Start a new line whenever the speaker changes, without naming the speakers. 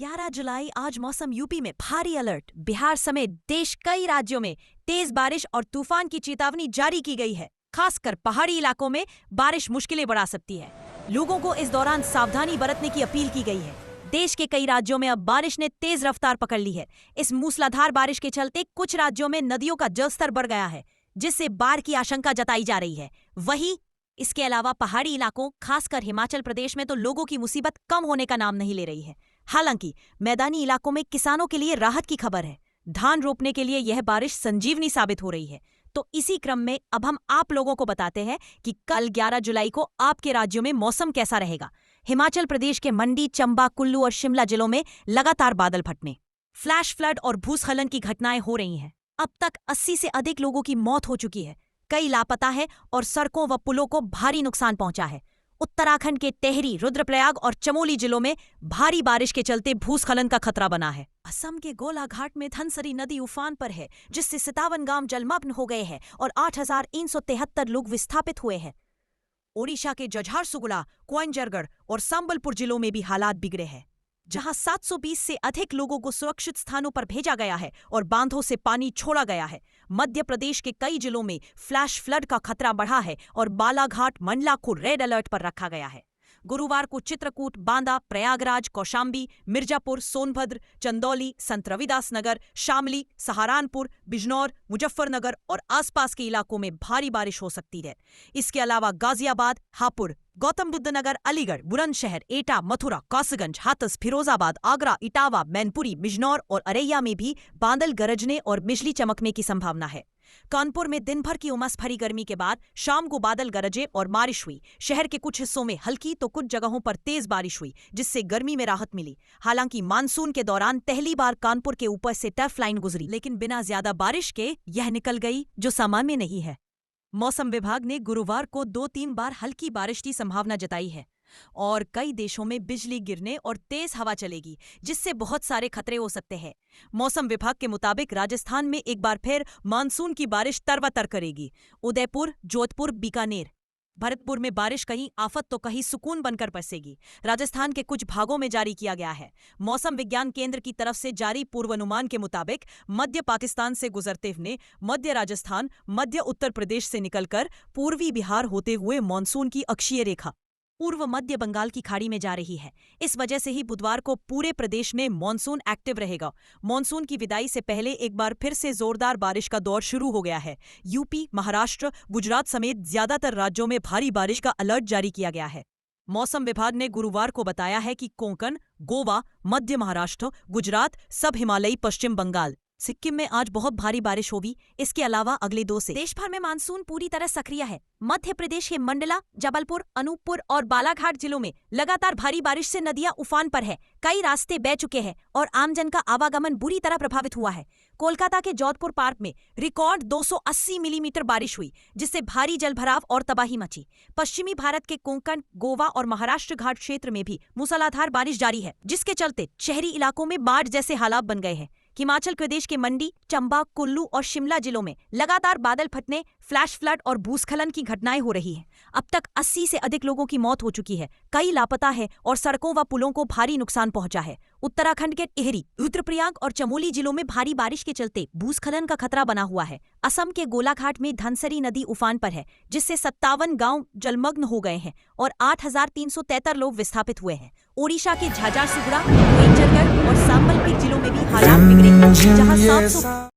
11 जुलाई आज मौसम यूपी में भारी अलर्ट। बिहार समेत देश कई राज्यों में तेज बारिश और तूफान की चेतावनी जारी की गई है। खासकर पहाड़ी इलाकों में बारिश मुश्किलें बढ़ा सकती है। लोगों को इस दौरान सावधानी बरतने की अपील की गई है। देश के कई राज्यों में अब बारिश ने तेज रफ्तार पकड़ ली है। इस मूसलाधार बारिश के चलते कुछ राज्यों में नदियों का जलस्तर बढ़ गया है, जिससे बाढ़ की आशंका जताई जा रही है। वहीं इसके अलावा पहाड़ी इलाकों, खासकर हिमाचल प्रदेश में तो लोगों की मुसीबत कम होने का नाम नहीं ले रही है। हालांकि मैदानी इलाकों में किसानों के लिए राहत की खबर है। धान रोपने के लिए यह बारिश संजीवनी साबित हो रही है। तो इसी क्रम में अब हम आप लोगों को बताते हैं कि कल 11 जुलाई को आपके राज्यों में मौसम कैसा रहेगा। हिमाचल प्रदेश के मंडी, चंबा, कुल्लू और शिमला जिलों में लगातार बादल फटने, फ्लैश फ्लड और भूस्खलन की घटनाएं हो रही हैं। अब तक 80 से अधिक लोगों की मौत हो चुकी है, कई लापता है और सड़कों व पुलों को भारी नुकसान पहुंचा है। उत्तराखंड के टेहरी, रुद्रप्रयाग और चमोली जिलों में भारी बारिश के चलते भूस्खलन का खतरा बना है। असम के गोलाघाट में धनसरी नदी उफान पर है, जिससे 57 गांव जलमग्न हो गए हैं और 8,373 लोग विस्थापित हुए हैं। ओडिशा के जझारसुगुड़ा, कोइंजरगढ़ और संबलपुर जिलों में भी हालात बिगड़े हैं, जहां 720 से अधिक लोगों को सुरक्षित स्थानों पर भेजा गया है और बांधों से पानी छोड़ा गया है। मध्य प्रदेश के कई जिलों में फ्लैश फ्लड का खतरा बढ़ा है और बालाघाट, मंडला को रेड अलर्ट पर रखा गया है। गुरुवार को चित्रकूट, बांदा, प्रयागराज, कौशाम्बी, मिर्जापुर, सोनभद्र, चंदौली, संत रविदास नगर, शामली, सहारनपुर, बिजनौर, मुजफ्फरनगर और आसपास के इलाकों में भारी बारिश हो सकती है। इसके अलावा गाजियाबाद, हापुड़, गौतम बुद्ध नगर, अलीगढ़, बुलंदशहर, एटा, मथुरा, कासगंज, हाथरस, फिरोजाबाद, आगरा, इटावा, मैनपुरी, बिजनौर और अरैया में भी बादल गरजने और बिजली चमकने की संभावना है। कानपुर में दिन भर की उमस भरी गर्मी के बाद शाम को बादल गरजे और बारिश हुई। शहर के कुछ हिस्सों में हल्की तो कुछ जगहों पर तेज बारिश हुई, जिससे गर्मी में राहत मिली। हालांकि मानसून के दौरान पहली बार कानपुर के ऊपर से टफ लाइन गुजरी, लेकिन बिना ज्यादा बारिश के यह निकल गई, जो सामान्य नहीं है। मौसम विभाग ने गुरुवार को 2-3 बार हल्की बारिश की संभावना जताई है और कई देशों में बिजली गिरने और तेज हवा चलेगी, जिससे बहुत सारे खतरे हो सकते हैं। मौसम विभाग के मुताबिक राजस्थान में एक बार फिर मानसून की बारिश तरबतर करेगी। उदयपुर, जोधपुर, बीकानेर, भरतपुर में बारिश कहीं आफत तो कहीं सुकून बनकर बरसेगी। राजस्थान के कुछ भागों में जारी किया गया है। मौसम विज्ञान केंद्र की तरफ से जारी पूर्वानुमान के मुताबिक मध्य पाकिस्तान से गुजरते हुए मध्य राजस्थान, मध्य उत्तर प्रदेश से निकलकर पूर्वी बिहार होते हुए मानसून की अक्षीय रेखा पूर्व मध्य बंगाल की खाड़ी में जा रही है। इस वजह से ही बुधवार को पूरे प्रदेश में मानसून एक्टिव रहेगा। मानसून की विदाई से पहले एक बार फिर से जोरदार बारिश का दौर शुरू हो गया है। यूपी, महाराष्ट्र, गुजरात समेत ज्यादातर राज्यों में भारी बारिश का अलर्ट जारी किया गया है। मौसम विभाग ने गुरुवार को बताया है कि कोंकण, गोवा, मध्य महाराष्ट्र, गुजरात, सब हिमालयी पश्चिम बंगाल, सिक्किम में आज बहुत भारी बारिश होगी। इसके अलावा अगले 2 से देश भर में मानसून पूरी तरह सक्रिय है। मध्य प्रदेश के मंडला, जबलपुर, अनूपपुर और बालाघाट जिलों में लगातार भारी बारिश से नदियां उफान पर है। कई रास्ते बह चुके हैं और आमजन का आवागमन बुरी तरह प्रभावित हुआ है। कोलकाता के जोधपुर पार्क में रिकॉर्ड 280 मिलीमीटर बारिश हुई, जिससे भारी जलभराव और तबाही मची। पश्चिमी भारत के कोंकण, गोवा और महाराष्ट्र घाट क्षेत्र में भी मूसलाधार बारिश जारी है, जिसके चलते शहरी इलाकों में बाढ़ जैसे हालात बन गए हैं। हिमाचल प्रदेश के मंडी, चंबा, कुल्लू और शिमला जिलों में लगातार बादल फटने, फ्लैश फ्लड और भूस्खलन की घटनाएं हो रही हैं। अब तक 80 से अधिक लोगों की मौत हो चुकी है, कई लापता है और सड़कों व पुलों को भारी नुकसान पहुंचा है। उत्तराखंड के टिहरी, रुद्रप्रयाग और चमोली जिलों में भारी बारिश के चलते भूस्खलन का खतरा बना हुआ है। असम के गोलाघाट में धनसरी नदी उफान पर है, जिससे 57 गांव जलमग्न हो गए हैं और 8,373 लोग विस्थापित हुए हैं। ओडिशा के झाझारसुगुड़ा, कोइंजरगढ़ और संबलपुर जिलों में भी हालात बिगड़े, जहां 700